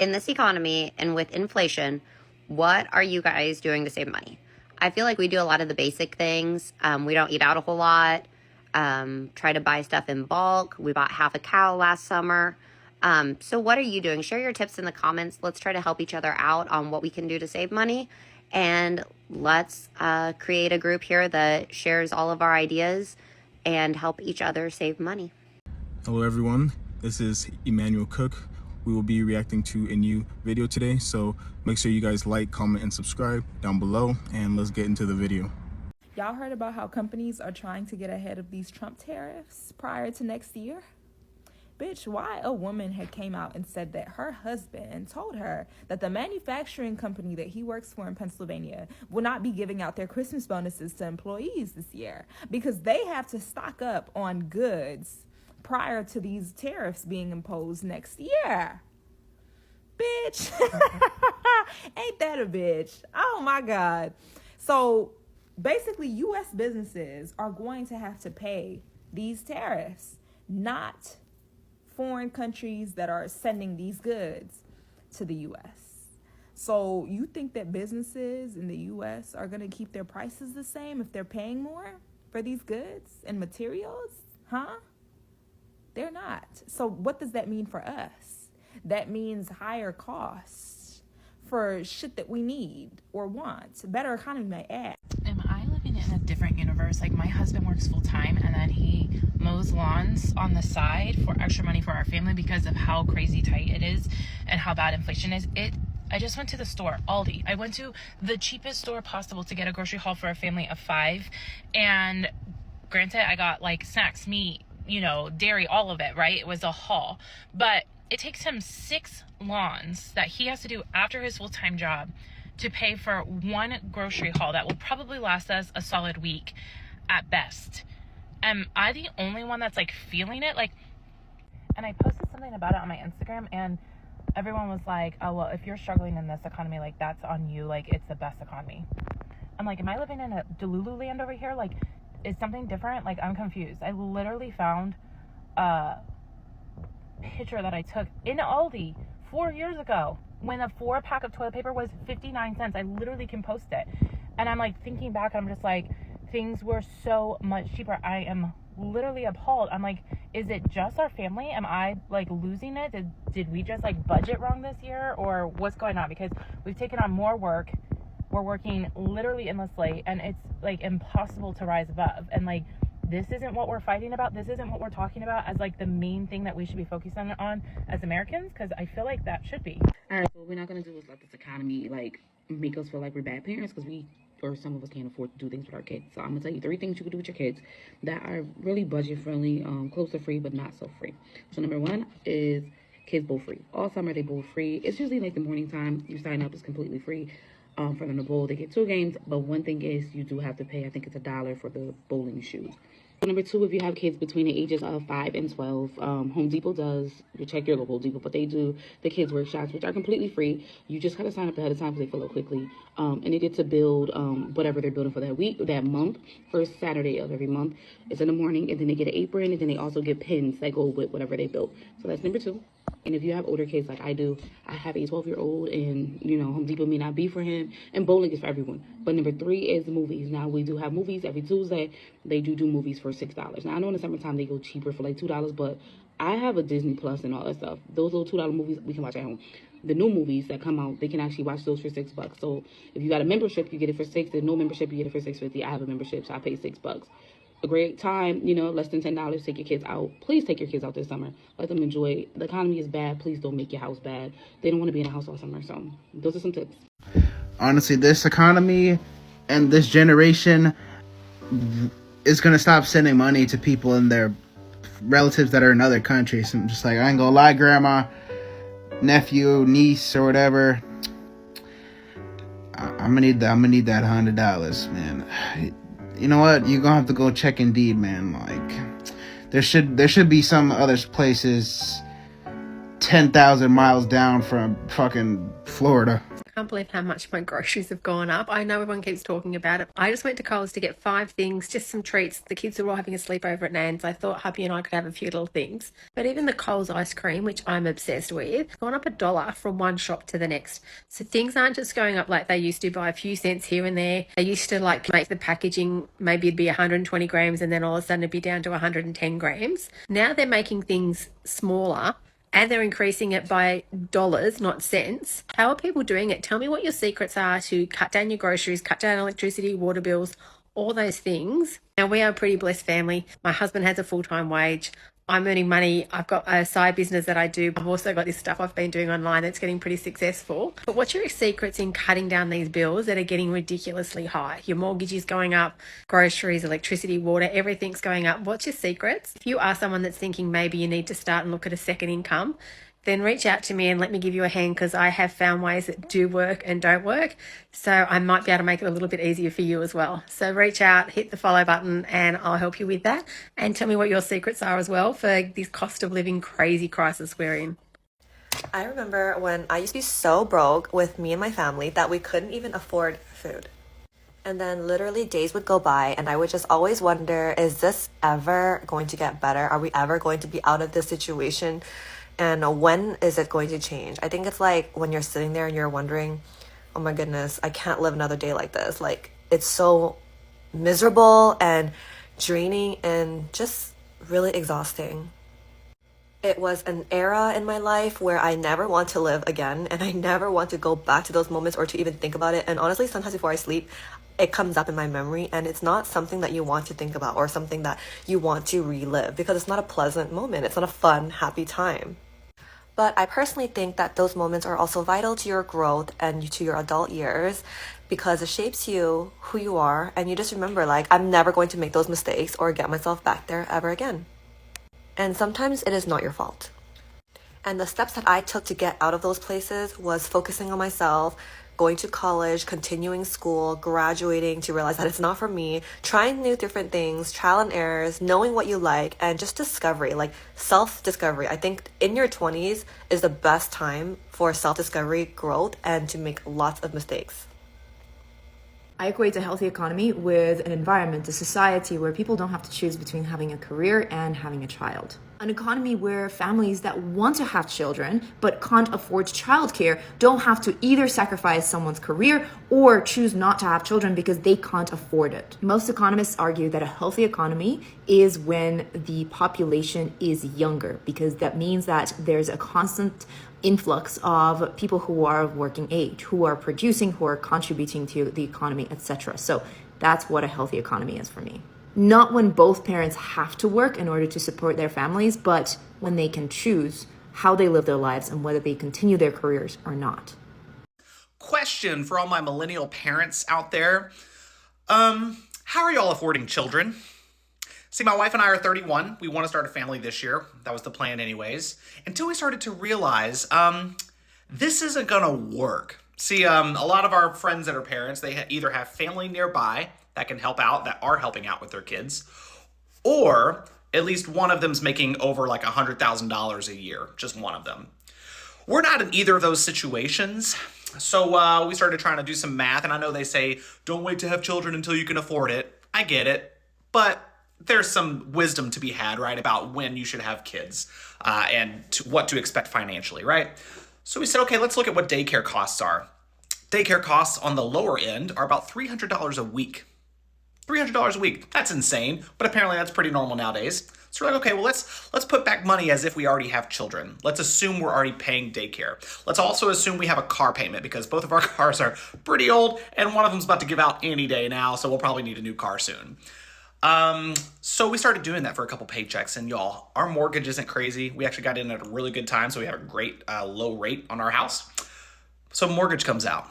in this economy and with inflation, what are you guys doing to save money? I feel like we do a lot of the basic things. We don't eat out a whole lot. Try to buy stuff in bulk. We bought half a cow last summer. So what are you doing? Share your tips in the comments. Let's try to help each other out on what we can do to save money. And let's create a group here that shares all of our ideas and help each other save money. Hello everyone, this is Emmanuel Cook. We will be reacting to a new video today, so make sure you guys like, comment, and subscribe down below, and let's get into the video. Y'all heard about how companies are trying to get ahead of these Trump tariffs prior to next year? Bitch, why a woman had came out and said that her husband told her that the manufacturing company that he works for in Pennsylvania will not be giving out their Christmas bonuses to employees this year because they have to stock up on goods prior to these tariffs being imposed next year. Bitch. Ain't that a bitch? Oh my God. So basically, U.S. businesses are going to have to pay these tariffs, not foreign countries that are sending these goods to the U.S. So you think that businesses in the U.S. are going to keep their prices the same if they're paying more for these goods and materials? Huh? They're not. So what does that mean for us? That means higher costs for shit that we need or want. Better economy, my ass. Am I living in a different universe? Like, my husband works full time and then he mows lawns on the side for extra money for our family because of how crazy tight it is and how bad inflation is. I just went to the store, Aldi. I went to the cheapest store possible to get a grocery haul for a family of 5. And granted, I got like snacks, meat, dairy, all of it, right? It was a haul. But it takes him 6 lawns that he has to do after his full-time job to pay for one grocery haul that will probably last us a solid week at best. Am I the only one that's like feeling it? And I posted something about it on my Instagram and everyone was like, oh, well, if you're struggling in this economy, like, that's on you. Like, it's the best economy. I'm like, am I living in a Delulu land over here? Like, is something different? Like, I'm confused. I literally found a picture that I took in Aldi 4 years ago when a 4-pack of toilet paper was 59 cents. I literally can post it. And I'm like thinking back, I'm just like, things were so much cheaper. I am literally appalled. I'm like, is it just our family? Am I like losing it? Did we just like budget wrong this year, or what's going on? Because we've taken on more work. We're working literally endlessly and it's like impossible to rise above. And like, this isn't what we're fighting about. This isn't what we're talking about as like the main thing that we should be focusing on as Americans, because I feel like that should be. All right, so what we're not going to do is let this economy like make us feel like we're bad parents, because some of us can't afford to do things with our kids. So I'm going to tell you 3 things you can do with your kids that are really budget friendly, close to free, but not so free. So number 1 is kids bowl free. All summer they bowl free. It's usually like the morning time. You sign up, it's completely free. For them to bowl, they get 2 games, but one thing is you do have to pay, I think it's $1 for the bowling shoes. Number 2, if you have kids between the ages of 5 and 12, Home Depot does, you check your local Depot, but they do the kids workshops, which are completely free. You just gotta sign up ahead of time because they fill up quickly. And they get to build whatever they're building for that week, that month, first Saturday of every month. It's in the morning, and then they get an apron, and then they also get pins that go with whatever they built. So that's number 2. And if you have older kids like I do, I have a 12-year-old, and, Home Depot may not be for him, and bowling is for everyone. But number 3 is movies. Now, we do have movies every Tuesday. They do movies for $6. Now, I know in the summertime they go cheaper for like $2, but I have a Disney Plus and all that stuff. Those little $2 movies we can watch at home. The new movies that come out, they can actually watch those for $6. So if you got a membership, you get it for $6. There's no membership, you get it for $6.50. I have a membership, so I pay $6. A great time, less than $10. Take your kids out. Please take your kids out this summer. Let them enjoy. The economy is bad. Please don't make your house bad. They don't want to be in a house all summer. So those are some tips. Honestly, this economy and this generation is going to stop sending money to people and their relatives that are in other countries. I'm just like, I ain't gonna lie, grandma, nephew, niece, or whatever. I'm gonna need that $100, man. You know what? You're gonna have to go check Indeed, man. Like, there should be some other places 10,000 miles down from fucking Florida. Can't believe how much my groceries have gone up. I know everyone keeps talking about it. I just went to Coles to get 5 things, just some treats. The kids are all having a sleepover at Nan's. I thought Hubby and I could have a few little things. But even the Coles ice cream, which I'm obsessed with, gone up $1 from one shop to the next. So things aren't just going up like they used to by a few cents here and there. They used to like make the packaging, maybe it'd be 120 grams and then all of a sudden it'd be down to 110 grams. Now they're making things smaller and they're increasing it by dollars, not cents. How are people doing it? Tell me what your secrets are to cut down your groceries, cut down electricity, water bills, all those things. Now, we are a pretty blessed family. My husband has a full-time wage. I'm earning money. I've got a side business that I do. I've also got this stuff I've been doing online that's getting pretty successful. But what's your secrets in cutting down these bills that are getting ridiculously high? Your mortgage is going up, groceries, electricity, water, everything's going up. What's your secrets? If you are someone that's thinking maybe you need to start and look at a second income, then reach out to me and let me give you a hand, because I have found ways that do work and don't work. So I might be able to make it a little bit easier for you as well. So reach out, hit the follow button, and I'll help you with that. And tell me what your secrets are as well for this cost of living crazy crisis we're in. I remember when I used to be so broke with me and my family that we couldn't even afford food. And then literally days would go by and I would just always wonder, is this ever going to get better? Are we ever going to be out of this situation? And when is it going to change? I think it's like when you're sitting there and you're wondering, oh my goodness, I can't live another day like this. Like, it's so miserable and draining and just really exhausting. It was an era in my life where I never want to live again, and I never want to go back to those moments or to even think about it. And honestly, sometimes before I sleep, it comes up in my memory, and it's not something that you want to think about or something that you want to relive, because it's not a pleasant moment. It's not a fun, happy time. But I personally think that those moments are also vital to your growth and to your adult years, because it shapes you, who you are, and you just remember, like, I'm never going to make those mistakes or get myself back there ever again. And sometimes it is not your fault. And the steps that I took to get out of those places was focusing on myself, going to college, continuing school, graduating to realize that it's not for me, trying new different things, trial and errors, knowing what you like, and just discovery, like self-discovery. I think in your 20s is the best time for self-discovery, growth, and to make lots of mistakes. I equate a healthy economy with an environment, a society where people don't have to choose between having a career and having a child. An economy where families that want to have children but can't afford childcare don't have to either sacrifice someone's career or choose not to have children because they can't afford it. Most economists argue that a healthy economy is when the population is younger, because that means that there's a constant influx of people who are of working age, who are producing, who are contributing to the economy, etc. So that's what a healthy economy is for me. Not when both parents have to work in order to support their families, but when they can choose how they live their lives and whether they continue their careers or not. Question for all my millennial parents out there. How are y'all affording children? See, my wife and I are 31. We want to start a family this year. That was the plan anyways. Until we started to realize this isn't going to work. See, a lot of our friends that are parents, they either have family nearby that can help out, that are helping out with their kids, or at least one of them's making over like $100,000 a year, just one of them. We're not in either of those situations. So we started trying to do some math, and I know they say, don't wait to have children until you can afford it. I get it, but there's some wisdom to be had, right, about when you should have kids and what to expect financially, right? So we said, okay, let's look at what daycare costs are. Daycare costs on the lower end are about $300 a week. $300 a week. That's insane, but apparently that's pretty normal nowadays. So we're like, okay, well, let's put back money as if we already have children. Let's assume we're already paying daycare. Let's also assume we have a car payment, because both of our cars are pretty old and one of them's about to give out any day now, so we'll probably need a new car soon. So we started doing that for a couple paychecks, and y'all, our mortgage isn't crazy. We actually got in at a really good time, so we have a great low rate on our house. So mortgage comes out.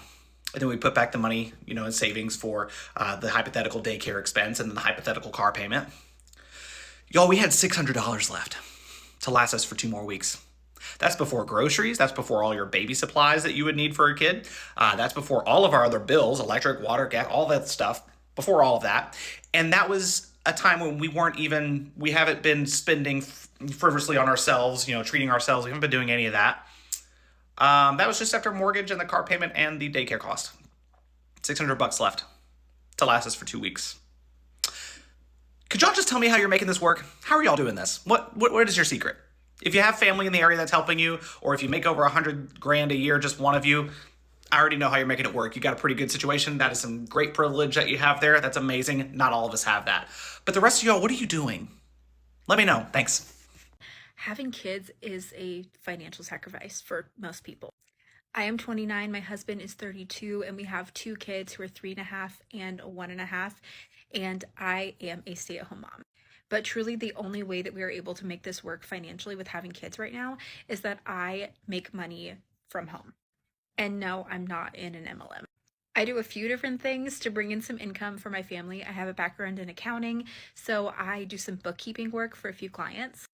And then we put back the money, in savings for the hypothetical daycare expense and then the hypothetical car payment. Y'all, we had $600 left to last us for 2 more weeks. That's before groceries. That's before all your baby supplies that you would need for a kid. That's before all of our other bills, electric, water, gas, all that stuff, before all of that. And that was a time when we haven't been spending frivolously on ourselves, treating ourselves. We haven't been doing any of that. That was just after mortgage and the car payment and the daycare cost. $600 left to last us for 2 weeks. Could y'all just tell me how you're making this work? How are y'all doing this? What is your secret? If you have family in the area that's helping you, or if you make over $100,000 a year, just one of you, I already know how you're making it work. You got a pretty good situation. That is some great privilege that you have there. That's amazing. Not all of us have that. But the rest of y'all, what are you doing? Let me know. Thanks. Having kids is a financial sacrifice for most people. I am 29, my husband is 32, and we have 2 kids who are 3.5 and 1.5, and I am a stay-at-home mom. But truly the only way that we are able to make this work financially with having kids right now is that I make money from home. And no, I'm not in an MLM. I do a few different things to bring in some income for my family. I have a background in accounting, so I do some bookkeeping work for a few clients.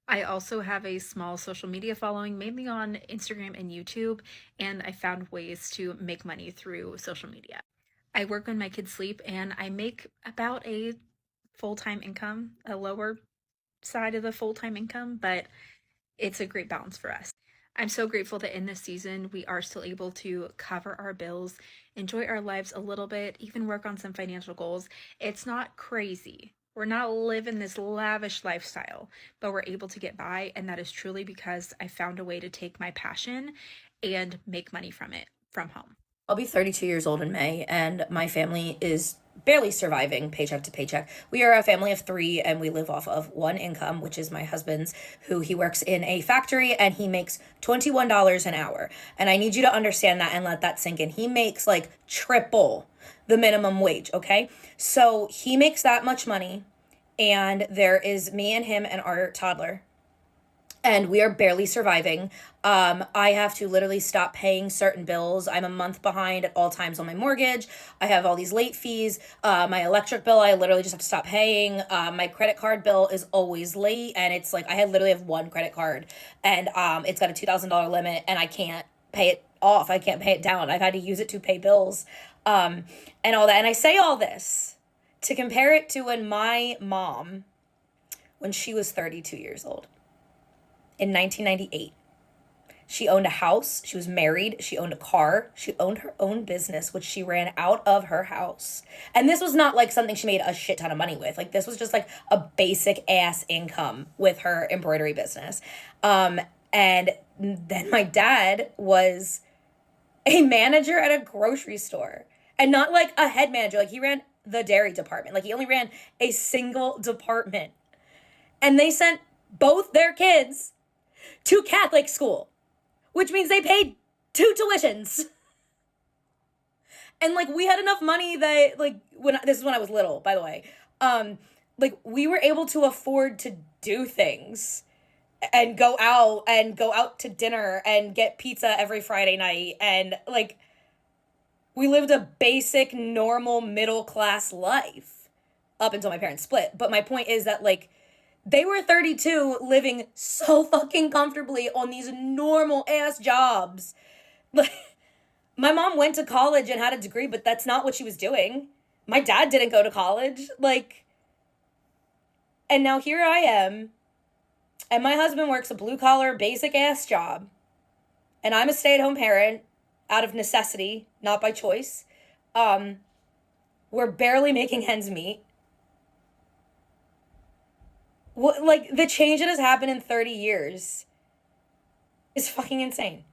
I also have a small social media following, mainly on Instagram and YouTube, and I found ways to make money through social media. I work when my kids sleep, and I make about a full-time income, a lower side of the full-time income, but it's a great balance for us. I'm so grateful that in this season, we are still able to cover our bills, enjoy our lives a little bit, even work on some financial goals. It's not crazy. We're not living this lavish lifestyle, but we're able to get by, and that is truly because I found a way to take my passion and make money from it from home. I'll be 32 years old in May, and my family is barely surviving paycheck to paycheck. We are a family of 3, and we live off of one income, which is my husband's, who he works in a factory, and he makes $21 an hour. And I need you to understand that and let that sink in. He makes like triple the minimum wage, okay? So he makes that much money, and there is me and him and our toddler, and we are barely surviving. I have to literally stop paying certain bills. I'm a month behind at all times on my mortgage. I have all these late fees. My electric bill, I literally just have to stop paying. My credit card bill is always late, and it's like I literally have one credit card, and it's got a $2,000 limit, and I can't pay it off. I can't pay it down. I've had to use it to pay bills, and all that. And I say all this to compare it to when my mom, when she was 32 years old, in 1998. She owned a house, she was married, she owned a car, she owned her own business, which she ran out of her house. And this was not like something she made a shit ton of money with. Like, this was just like a basic ass income with her embroidery business. And then my dad was a manager at a grocery store, and not like a head manager. Like, he ran the dairy department. Like, he only ran a single department. And they sent both their kids to Catholic school, which means they paid 2 tuitions. And like, we had enough money that like, this is when I was little, by the way, like we were able to afford to do things and go out to dinner and get pizza every Friday night. And like, we lived a basic, normal, middle-class life up until my parents split. But my point is that like, they were 32 living so fucking comfortably on these normal ass jobs. Like, my mom went to college and had a degree, but that's not what she was doing. My dad didn't go to college. Like, and now here I am, and my husband works a blue collar, basic ass job, and I'm a stay-at-home parent out of necessity, not by choice. We're barely making ends meet. What, like, the change that has happened in 30 years is fucking insane.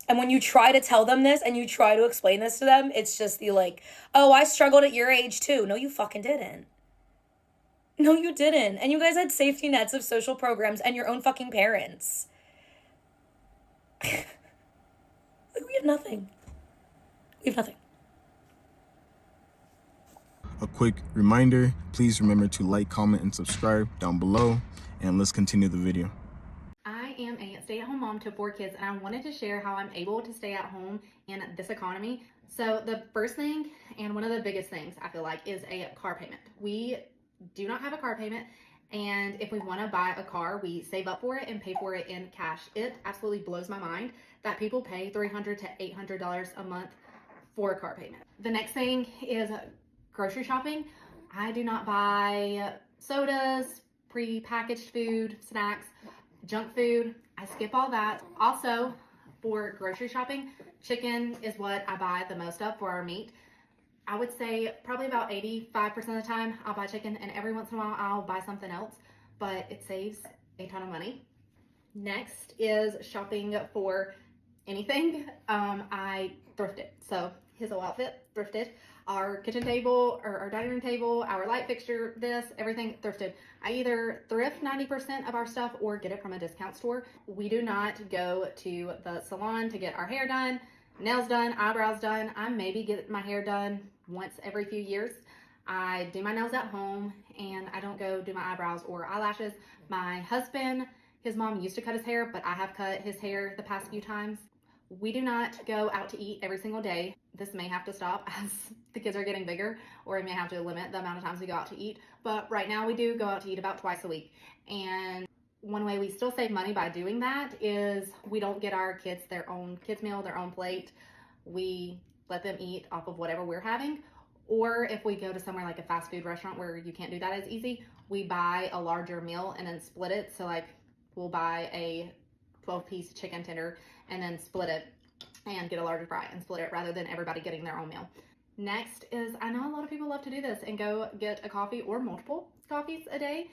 And when you try to tell them this and you try to explain this to them, it's just the like, oh, I struggled at your age too. No, you fucking didn't. No, you didn't. And you guys had safety nets of social programs and your own fucking parents. Like, we have nothing. We have nothing. A quick reminder, please remember to like, comment, and subscribe down below, and let's continue the video. I am a stay-at-home mom to 4 kids, and I wanted to share how I'm able to stay at home in this economy. So the first thing, and one of the biggest things I feel like, is a car payment. We do not have a car payment, and if we want to buy a car, we save up for it and pay for it in cash. It absolutely blows my mind that people pay $300 to $800 a month for a car payment. The next thing is grocery shopping. I do not buy sodas, pre-packaged food, snacks, junk food. I skip all that. Also, for grocery shopping, chicken is what I buy the most of for our meat. I would say probably about 85% of the time I'll buy chicken, and every once in a while I'll buy something else, but it saves a ton of money. Next is shopping for anything. I thrifted. So his whole outfit, thrifted. Our kitchen table or our dining room table, our light fixture, this, everything thrifted. I either thrift 90% of our stuff or get it from a discount store. We do not go to the salon to get our hair done, nails done, eyebrows done. I maybe get my hair done once every few years. I do my nails at home, and I don't go do my eyebrows or eyelashes. My husband, his mom used to cut his hair, but I have cut his hair the past few times. We do not go out to eat every single day. This may have to stop as the kids are getting bigger, or we may have to limit the amount of times we go out to eat. But right now we do go out to eat about twice a week. And one way we still save money by doing that is we don't get our kids their own kids meal, their own plate. We let them eat off of whatever we're having. Or if we go to somewhere like a fast food restaurant where you can't do that as easy, we buy a larger meal and then split it. So like we'll buy a 12-piece chicken tender and then split it and get a larger fry and split it rather than everybody getting their own meal. Next is, I know a lot of people love to do this and go get a coffee or multiple coffees a day,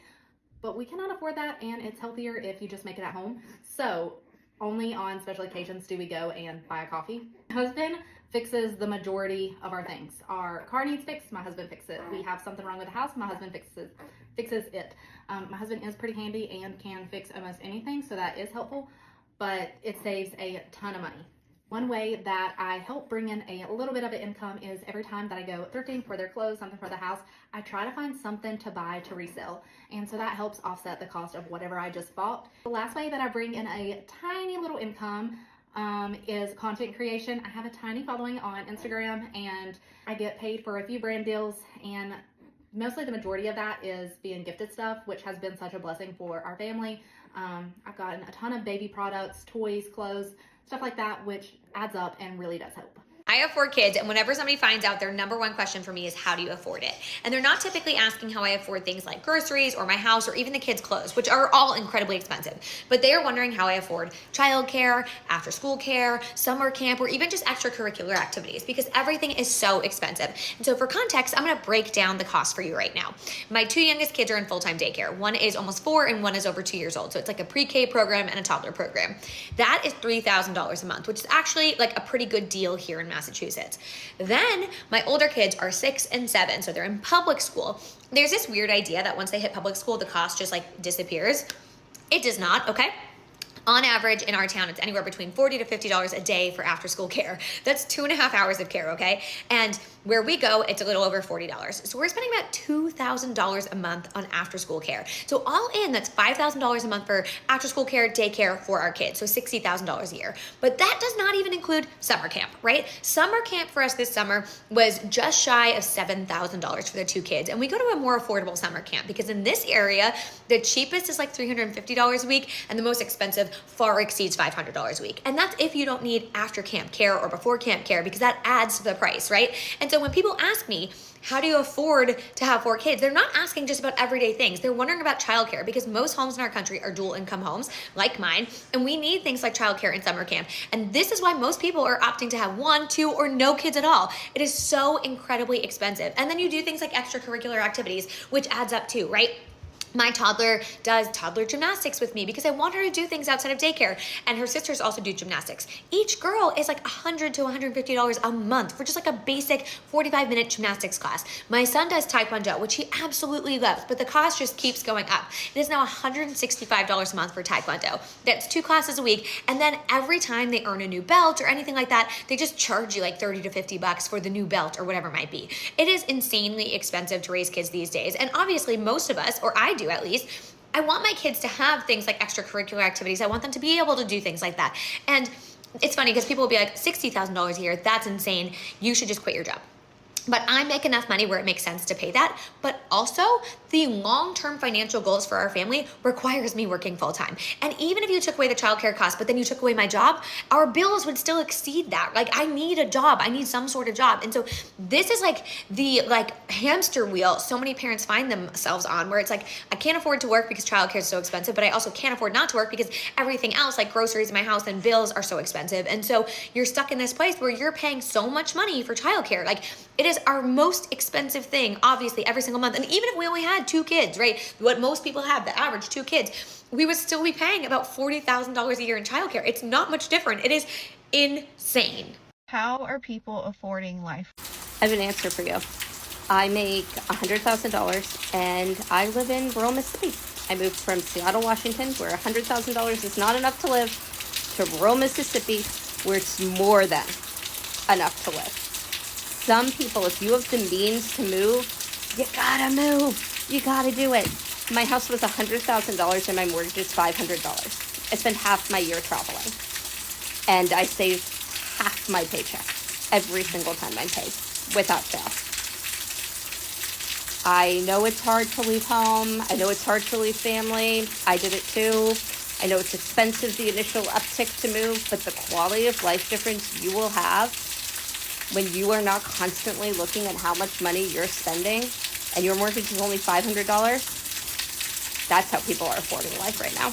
but we cannot afford that, and it's healthier if you just make it at home. So only on special occasions do we go and buy a coffee. My husband fixes the majority of our things. Our car needs fixed, my husband fixes it. We have something wrong with the house, my husband fixes it. My husband is pretty handy and can fix almost anything, so that is helpful, but it saves a ton of money. One way that I help bring in a little bit of an income is every time that I go thrifting for their clothes, something for the house, I try to find something to buy to resell. And so that helps offset the cost of whatever I just bought. The last way that I bring in a tiny little income is content creation. I have a tiny following on Instagram, and I get paid for a few brand deals, and mostly the majority of that is being gifted stuff, which has been such a blessing for our family. I've gotten a ton of baby products, toys, clothes, stuff like that, which adds up and really does help. I have 4 kids, and whenever somebody finds out, their number one question for me is, how do you afford it? And they're not typically asking how I afford things like groceries or my house or even the kids' clothes, which are all incredibly expensive. But they are wondering how I afford childcare, after school care, summer camp, or even just extracurricular activities, because everything is so expensive. And so for context, I'm gonna break down the cost for you right now. My 2 youngest kids are in full-time daycare. One is almost 4 and one is over 2 years old. So it's like a pre-K program and a toddler program. That is $3,000 a month, which is actually like a pretty good deal here in Massachusetts. Then my older kids are 6 and 7, so they're in public school. There's this weird idea that once they hit public school, the cost just like disappears. It does not, okay? On average in our town, it's anywhere between $40 to $50 a day for after school care. That's 2.5 hours of care, okay? And where we go, it's a little over $40. So we're spending about $2,000 a month on after school care. So all in, that's $5,000 a month for after school care, daycare for our kids. So $60,000 a year. But that does not even include summer camp, right? Summer camp for us this summer was just shy of $7,000 for the 2 kids. And we go to a more affordable summer camp because in this area, the cheapest is like $350 a week and the most expensive far exceeds $500 a week. And that's if you don't need after camp care or before camp care, because that adds to the price, right? And so when people ask me, how do you afford to have 4 kids? They're not asking just about everyday things. They're wondering about childcare, because most homes in our country are dual income homes like mine, and we need things like childcare and summer camp. And this is why most people are opting to have 1, 2, or no kids at all. It is so incredibly expensive. And then you do things like extracurricular activities, which adds up too, right? My toddler does toddler gymnastics with me because I want her to do things outside of daycare, and her sisters also do gymnastics. Each girl is like $100 to $150 a month for just like a basic 45-minute gymnastics class. My son does Taekwondo, which he absolutely loves, but the cost just keeps going up. It is now $165 a month for Taekwondo. That's 2 classes a week, and then every time they earn a new belt or anything like that, they just charge you like $30 to $50 for the new belt or whatever it might be. It is insanely expensive to raise kids these days, and obviously most of us, or I do at least, I want my kids to have things like extracurricular activities. I want them to be able to do things like that. And it's funny because people will be like, $60,000 a year, that's insane. You should just quit your job. but I make enough money where it makes sense to pay that. But also, the long-term financial goals for our family requires me working full-time. And even if you took away the childcare cost, but then you took away my job, our bills would still exceed that. Like, I need a job. I need some sort of job. And so this is like the hamster wheel so many parents find themselves on, where it's like, I can't afford to work because childcare is so expensive, but I also can't afford not to work because everything else, like groceries in my house and bills, are so expensive. And so you're stuck in this place where you're paying so much money for childcare. Like, it is our most expensive thing, obviously, every single month. And even if we only had 2 kids, right, what most people have, the average 2 kids, we would still be paying about $40,000 a year in childcare. It's not much different. It is insane. How are people affording life? I have an answer for you. I make $100,000 and I live in rural Mississippi. I moved from Seattle, Washington, where $100,000 is not enough to live, to rural Mississippi, where it's more than enough to live. Some people, if you have the means to move, you gotta move. You gotta do it. My house was $100,000 and my mortgage is $500. I spent half my year traveling. And I save half my paycheck every single time I'm paid, without fail. I know it's hard to leave home. I know it's hard to leave family. I did it too. I know it's expensive, the initial uptick to move, but the quality of life difference you will have when you are not constantly looking at how much money you're spending and your mortgage is only $500, that's how people are affording life right now.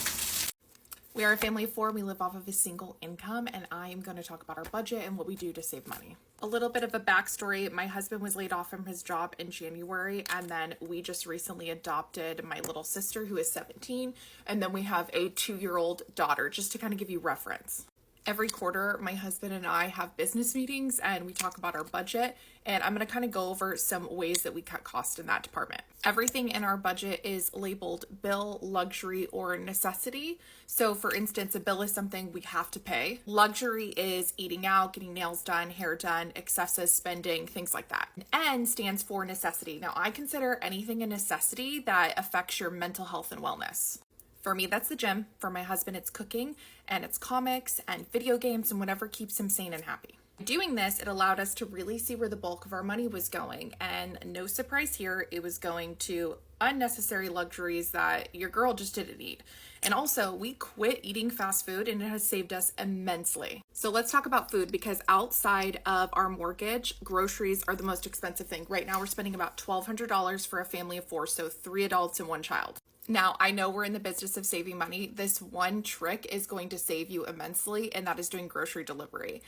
We are a family of 4. We live off of a single income, and I am going to talk about our budget and what we do to save money. A little bit of a backstory. My husband was laid off from his job in January, and then we just recently adopted my little sister, who is 17, and then we have a 2-year-old daughter, just to kind of give you reference. Every quarter, my husband and I have business meetings and we talk about our budget, and I'm going to kind of go over some ways that we cut costs in that department. Everything in our budget is labeled bill, luxury, or necessity. So for instance, a bill is something we have to pay. Luxury is eating out, getting nails done, hair done, excessive spending, things like that. N stands for necessity. Now, I consider anything a necessity that affects your mental health and wellness. For me, that's the gym. For my husband, it's cooking and it's comics and video games and whatever keeps him sane and happy. Doing this, it allowed us to really see where the bulk of our money was going. And no surprise here, it was going to unnecessary luxuries that your girl just didn't need. And also, we quit eating fast food and it has saved us immensely. So let's talk about food, because outside of our mortgage, groceries are the most expensive thing. Right now, we're spending about $1,200 for a family of 4, so 3 adults and 1 child. Now, I know we're in the business of saving money. This one trick is going to save you immensely, and that is doing grocery delivery.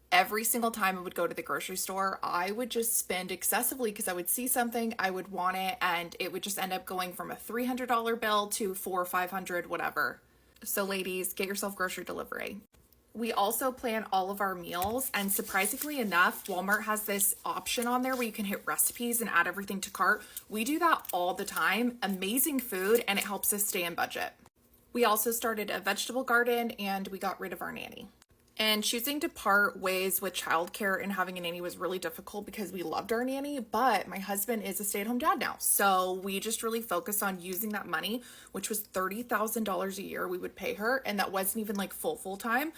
Every single time I would go to the grocery store, I would just spend excessively because I would see something, I would want it, and it would just end up going from a $300 bill to $400 or $500, whatever. So ladies, get yourself grocery delivery. We also plan all of our meals, and surprisingly enough, Walmart has this option on there where you can hit recipes and add everything to cart. We do that all the time. Amazing food, and it helps us stay in budget. We also started a vegetable garden, and we got rid of our nanny. And choosing to part ways with childcare and having a nanny was really difficult because we loved our nanny, but my husband is a stay-at-home dad now. So we just really focused on using that money, which was $30,000 a year we would pay her, and that wasn't even like full time.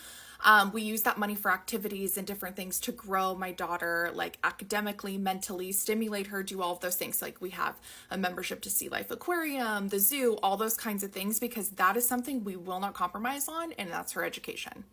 We used that money for activities and different things to grow my daughter, like academically, mentally, stimulate her, do all of those things. Like we have a membership to Sea Life Aquarium, the zoo, all those kinds of things, because that is something we will not compromise on, and that's her education.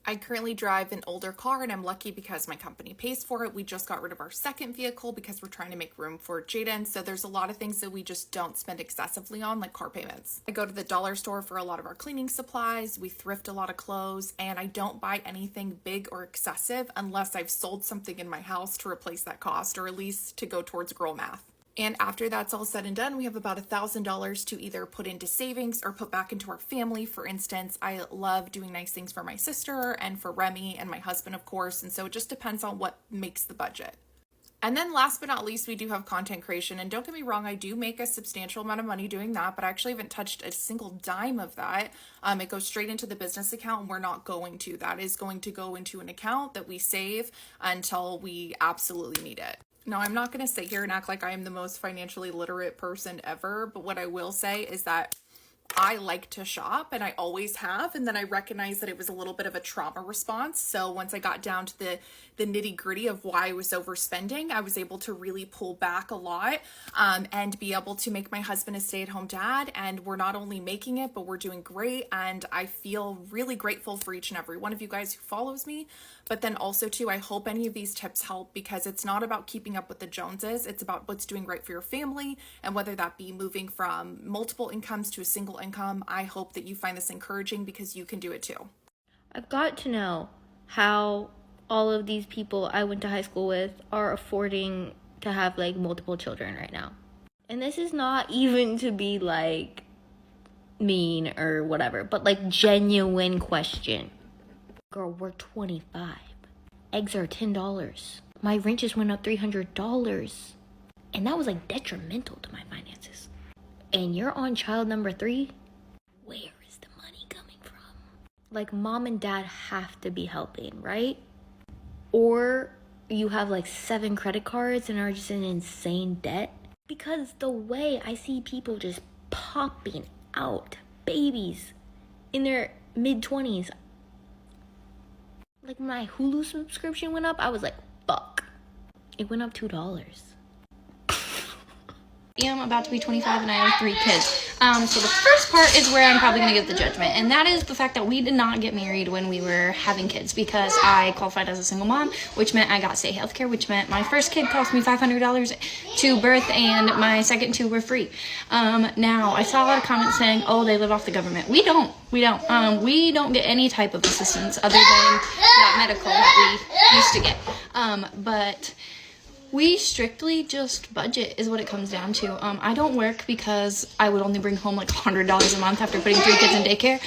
I currently drive an older car, and I'm lucky because my company pays for it. We just got rid of our second vehicle because we're trying to make room for Jaden. So there's a lot of things that we just don't spend excessively on, like car payments. I go to the dollar store for a lot of our cleaning supplies. We thrift a lot of clothes, and I don't buy anything big or excessive unless I've sold something in my house to replace that cost, or at least to go towards girl math. And after that's all said and done, we have about $1,000 to either put into savings or put back into our family. For instance, I love doing nice things for my sister and for Remy and my husband, of course. And so it just depends on what makes the budget. And then last but not least, we do have content creation. And don't get me wrong, I do make a substantial amount of money doing that, but I actually haven't touched a single dime of that. It goes straight into the business account, and we're not going to. That is going to go into an account that we save until we absolutely need it. Now, I'm not going to sit here and act like I am the most financially literate person ever, but what I will say is that I like to shop and I always have, and then I recognized that it was a little bit of a trauma response. So once I got down to the nitty gritty of why I was overspending, I was able to really pull back a lot and be able to make my husband a stay-at-home dad. And we're not only making it, but we're doing great. And I feel really grateful for each and every one of you guys who follows me. But then also too, I hope any of these tips help, because it's not about keeping up with the Joneses. It's about what's doing right for your family, and whether that be moving from multiple incomes to a single income. I hope that you find this encouraging, because you can do it too. I've got to know how all of these people I went to high school with are affording to have like multiple children right now. And this is not even to be like mean or whatever, but like genuine question. Girl, we're 25. Eggs are $10. My rent just went up $300. And that was like detrimental to my finances. And you're on child number 3? Where is the money coming from? Like, mom and dad have to be helping, right? Or you have like 7 credit cards and are just in insane debt. Because the way I see people just popping out babies in their mid-20s. Like, my Hulu subscription went up, I was like, fuck. It went up $2. I'm about to be 25 and I have 3 kids. So the first part is where I'm probably going to get the judgment, and that is the fact that we did not get married when we were having kids, because I qualified as a single mom, which meant I got state health care, which meant my first kid cost me $500 to birth and my second 2 were free. Now I saw a lot of comments saying, oh, they live off the government. We don't get any type of assistance other than that medical that we used to get. But we strictly just budget is what it comes down to. I don't work because I would only bring home like $100 a month after putting 3 kids in daycare.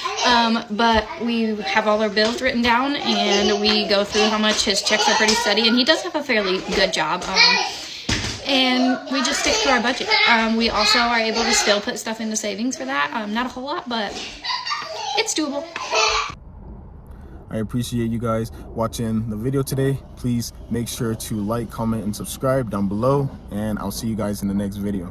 But we have all our bills written down and we go through how much. His checks are pretty steady, and he does have a fairly good job. And we just stick to our budget. We also are able to still put stuff into savings for that. Not a whole lot, but it's doable. I appreciate you guys watching the video today. Please make sure to like, comment, and subscribe down below, and I'll see you guys in the next video.